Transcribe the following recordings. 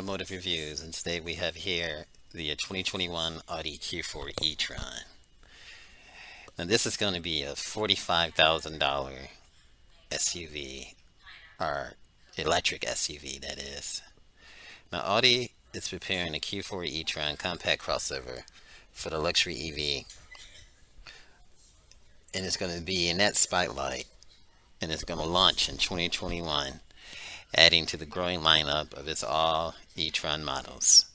Automotive Reviews, and today we have here the 2021 Audi Q4 e-Tron. Now this is going to be a $45,000 SUV, or electric SUV that is. Now Audi is preparing a Q4 e-Tron compact crossover for the luxury EV, and it's going to be in that spotlight, and it's going to launch in 2021, adding to the growing lineup of its all e-Tron models.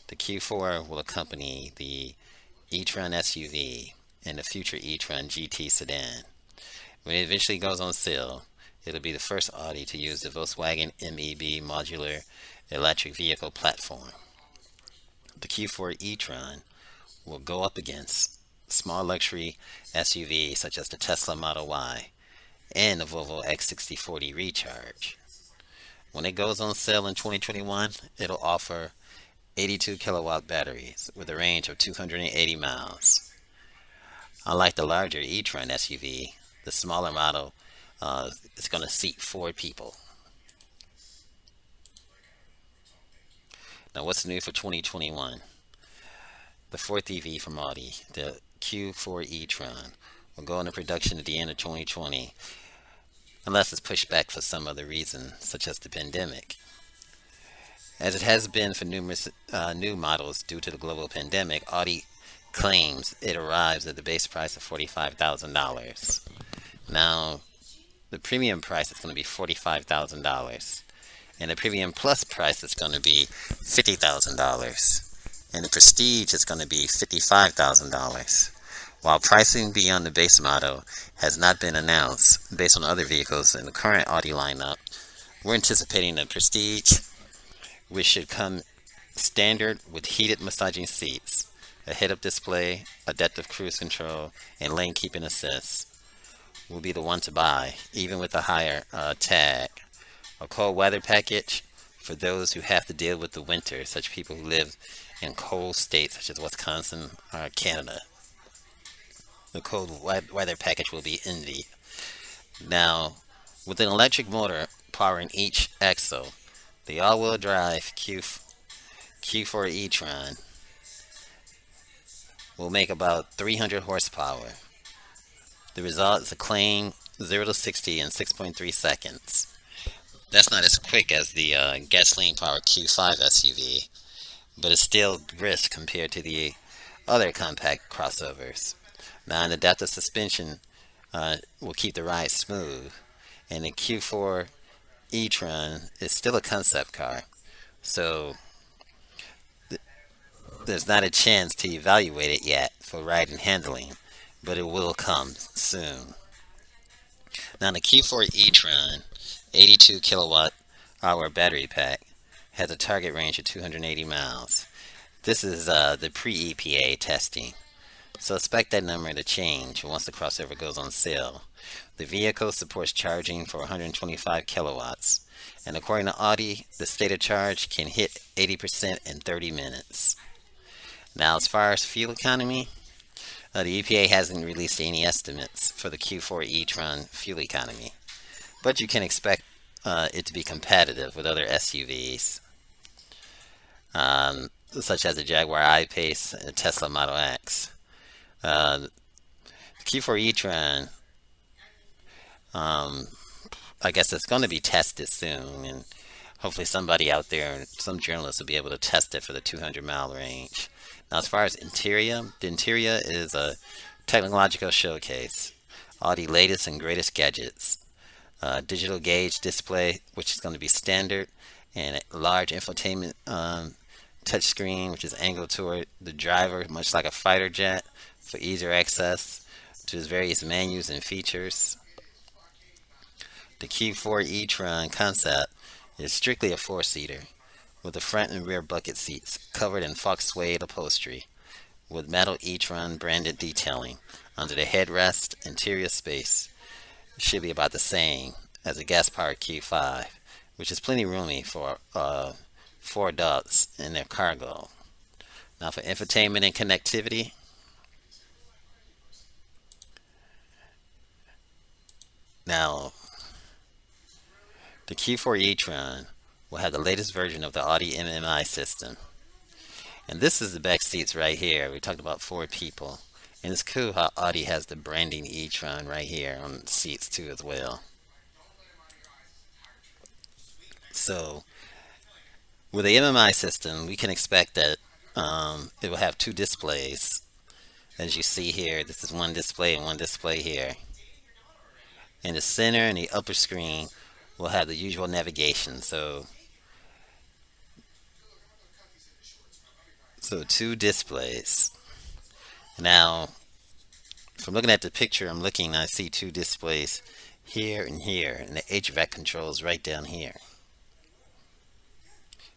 The Q4 will accompany the e-Tron SUV and the future e-Tron GT sedan. When it eventually goes on sale, it'll be the first Audi to use the Volkswagen MEB modular electric vehicle platform. The Q4 e-Tron will go up against small luxury SUVs such as the Tesla Model Y and the Volvo XC40 Recharge. When it goes on sale in 2021, it'll offer 82 kilowatt batteries with a range of 280 miles. Unlike the larger e-Tron SUV, the smaller model is going to seat 4 people. Now, what's new for 2021? The fourth EV from Audi, the Q4 e-Tron, will go into production at the end of 2020, unless it's pushed back for some other reason, such as the pandemic. As it has been for numerous new models due to the global pandemic, Audi claims it arrives at the base price of $45,000. Now, the premium price is going to be $45,000, and the premium plus price is going to be $50,000, and the prestige is going to be $55,000. While pricing beyond the base model has not been announced based on other vehicles in the current Audi lineup, we're anticipating the Prestige, which should come standard with heated massaging seats, a head-up display, adaptive cruise control, and lane keeping assist, will be the one to buy, even with a higher tag. A cold weather package for those who have to deal with the winter, such people who live in cold states such as Wisconsin or Canada. The cold weather package will be envied. Now, with an electric motor powering each axle, the all-wheel drive Q4 e-Tron will make about 300 horsepower. The result is a clean 0 to 60 in 6.3 seconds. That's not as quick as the gasoline-powered Q5 SUV, but it's still brisk compared to the other compact crossovers. Now, an adaptive suspension will keep the ride smooth, and the Q4 e-Tron is still a concept car, so there's not a chance to evaluate it yet for ride and handling, but it will come soon. Now, the Q4 e-Tron 82 kilowatt hour battery pack has a target range of 280 miles. This is the pre-EPA testing, so expect that number to change once the crossover goes on sale. The vehicle supports charging for 125 kilowatts, and according to Audi, the state of charge can hit 80% in 30 minutes. Now, as far as fuel economy, the EPA hasn't released any estimates for the Q4 e-Tron fuel economy, but you can expect it to be competitive with other SUVs, such as the Jaguar I-Pace and the Tesla Model X. The Q4 e-Tron, I guess it's going to be tested soon, and hopefully somebody out there, some journalists, will be able to test it for the 200-mile range. Now, as far as interior, the interior is a technological showcase. Audi latest and greatest gadgets. Digital gauge display, which is going to be standard, and a large infotainment touchscreen, which is angled toward the driver, much like a fighter jet, for easier access to its various menus and features. The Q4 e-Tron concept is strictly a 4-seater, with the front and rear bucket seats covered in Fox suede upholstery, with metal e-Tron branded detailing. Under the headrest, interior space should be about the same as a gas-powered Q5, which is plenty roomy for 4 adults in their cargo. Now, for infotainment and connectivity, now the Q4 e-Tron will have the latest version of the Audi MMI system. And this is the back seats right here. We talked about four people. And it's cool how Audi has the branding e-Tron right here on the seats too as well. So with the MMI system, we can expect that it will have two displays. As you see here, this is one display and one display here. In the center and the upper screen will have the usual navigation. So two displays. Now, from looking at the picture, I see two displays here and here, and the HVAC controls right down here.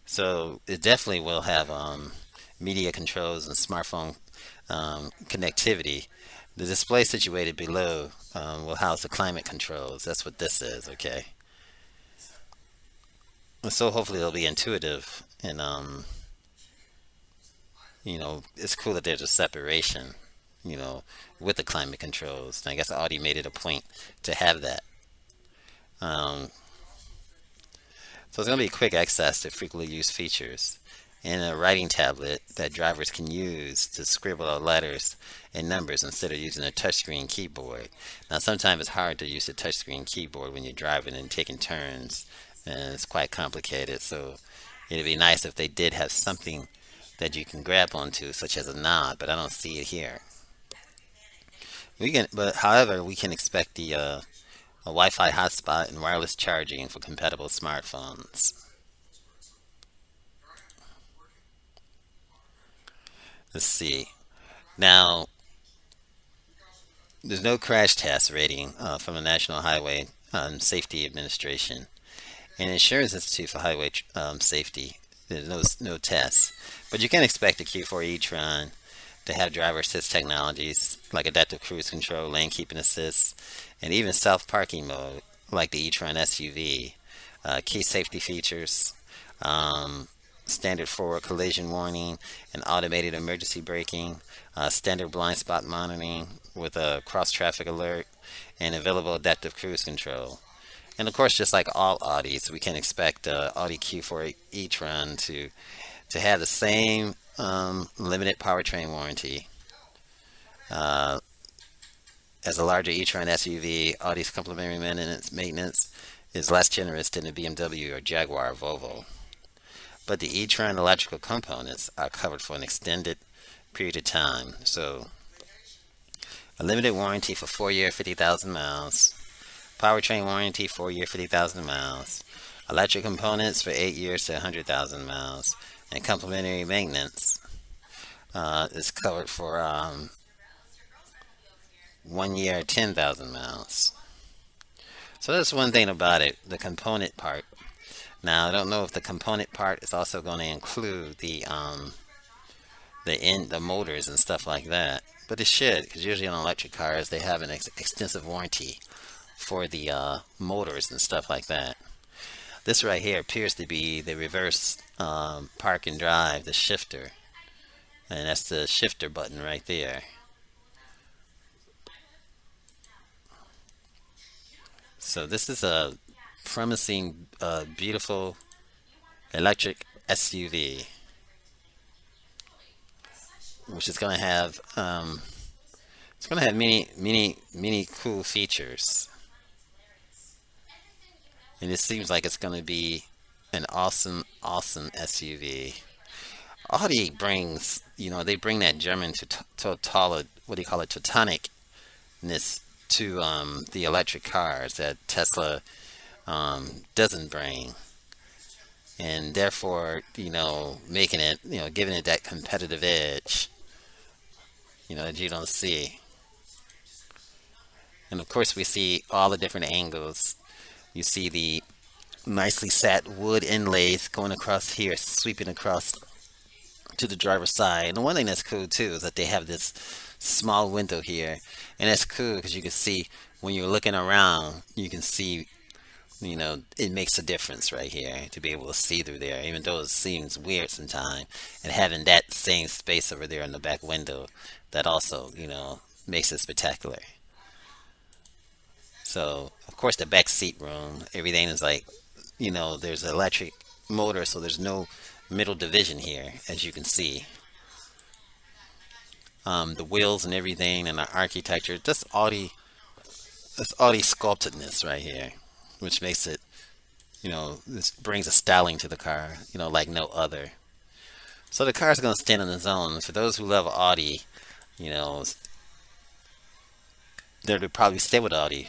So it definitely will have media controls and smartphone connectivity. The display situated below will house the climate controls. That's what this is, okay? And so hopefully it'll be intuitive and it's cool that there's a separation, you know, with the climate controls. And I guess Audi made it a point to have that. Um, so it's going to be quick access to frequently used features and a writing tablet that drivers can use to scribble out letters and numbers instead of using a touchscreen keyboard. Now, sometimes it's hard to use a touchscreen keyboard when you're driving and taking turns, and it's quite complicated. So it'd be nice if they did have something that you can grab onto, such as a knob, but I don't see it here. However, we can expect a Wi-Fi hotspot and wireless charging for compatible smartphones. Let's see. Now, there's no crash test rating from the National Highway Safety Administration and Insurance Institute for Highway Safety. There's no tests, but you can expect the Q4 e-Tron to have driver assist technologies like adaptive cruise control, lane keeping assist, and even self parking mode like the e-Tron SUV. Key safety features, um, standard forward collision warning, and automated emergency braking, standard blind spot monitoring with a cross traffic alert, and available adaptive cruise control. And of course, just like all Audis, we can expect Audi Q4 e-Tron to have the same limited powertrain warranty uh, as a larger e-Tron SUV. Audi's complementary maintenance is less generous than the BMW or Jaguar or Volvo. But the e-Tron electrical components are covered for an extended period of time. So a limited warranty for 4 year, 50,000 miles. Powertrain warranty 4 year, 50,000 miles. Electric components for 8 years to 100,000 miles. And complementary maintenance is covered for 1 year, 10,000 miles. So that's one thing about it, the component part. Now I don't know if the component part is also going to include the motors and stuff like that, but it should because usually on electric cars they have an extensive warranty for the motors and stuff like that. This right here appears to be the reverse park and drive, the shifter, and that's the shifter button right there. So this is a promising, beautiful electric SUV, which is going to have many cool features, and it seems like it's going to be an awesome SUV. Audi brings, they bring that German to what do you call it, Teutonicness to the electric cars that Tesla doesn't bring, and therefore, making it, giving it that competitive edge, that you don't see. And of course, we see all the different angles. You see the nicely set wood inlays going across here, sweeping across to the driver's side. And the one thing that's cool too is that they have this small window here, and that's cool because you can see when you're looking around, you can see, it makes a difference right here to be able to see through there, even though it seems weird sometimes. And having that same space over there in the back window, that also, makes it spectacular. So, of course, the back seat room, everything is like, there's electric motor, so there's no middle division here, as you can see. The wheels and everything and the architecture, this Audi sculptedness right here, which makes it, this brings a styling to the car, like no other. So the car's going to stand on its own. For those who love Audi, you know, they'll probably stay with Audi.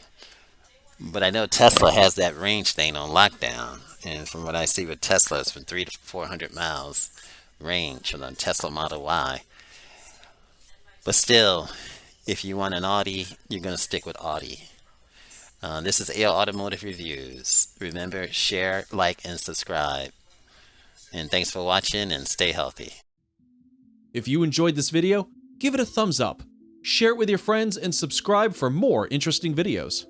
But I know Tesla has that range thing on lockdown. And from what I see with Tesla, it's from 300 to 400 miles range on the Tesla Model Y. But still, if you want an Audi, you're going to stick with Audi. This is AL Automotive Reviews. Remember, share, like, and subscribe. And thanks for watching and stay healthy. If you enjoyed this video, give it a thumbs up, share it with your friends, and subscribe for more interesting videos.